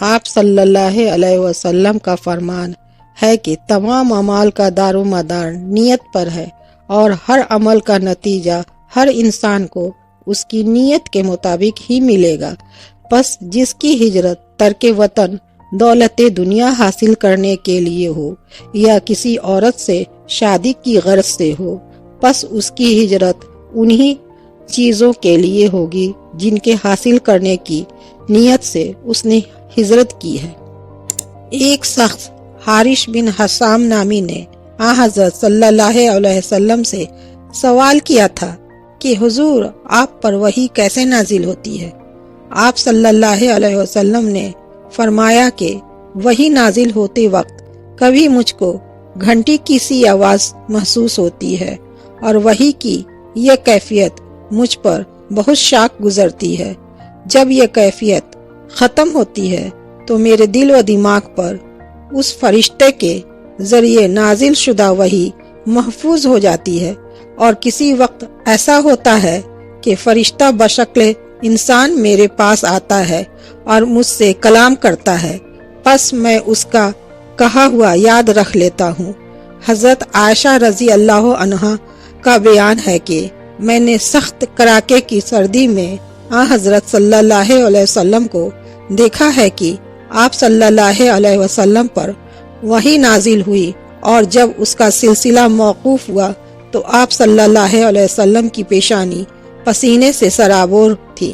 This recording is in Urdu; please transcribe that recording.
آپ صلی اللہ علیہ وسلم کا فرمان ہے کہ تمام اعمال کا دار و مدار نیت پر ہے اور ہر عمل کا نتیجہ ہر انسان کو اس کی نیت کے مطابق ہی ملے گا۔ پس جس کی ہجرت ترک وطن دولت دنیا حاصل کرنے کے لیے ہو یا کسی عورت سے شادی کی غرض سے ہو، پس اس کی ہجرت انہی چیزوں کے لیے ہوگی جن کے حاصل کرنے کی نیت سے اس نے ہجرت کی ہے۔ ایک شخص حارث بن حسام نامی نے حضرت صلی اللہ علیہ وسلم سے سوال کیا تھا کہ حضور آپ پر وحی کیسے نازل ہوتی ہے؟ آپ صلی اللہ علیہ وسلم نے فرمایا کہ وحی نازل ہوتے وقت کبھی مجھ کو گھنٹی کی سی آواز محسوس ہوتی ہے اور وحی کی یہ کیفیت مجھ پر بہت شاک گزرتی ہے۔ جب یہ کیفیت ختم ہوتی ہے تو میرے دل و دماغ پر اس فرشتے کے ذریعے نازل شدہ وحی محفوظ ہو جاتی ہے، اور کسی وقت ایسا ہوتا ہے کہ فرشتہ بشکل انسان میرے پاس آتا ہے اور مجھ سے کلام کرتا ہے، پس میں اس کا کہا ہوا یاد رکھ لیتا ہوں۔ حضرت عائشہ رضی اللہ عنہا کا بیان ہے کہ میں نے سخت کڑاکے کی سردی میں حضرت صلی اللہ علیہ وسلم کو دیکھا ہے کہ آپ صلی اللہ علیہ وسلم پر وحی نازل ہوئی، اور جب اس کا سلسلہ موقوف ہوا تو آپ صلی اللہ علیہ وسلم کی پیشانی پسینے سے سرابور تھی۔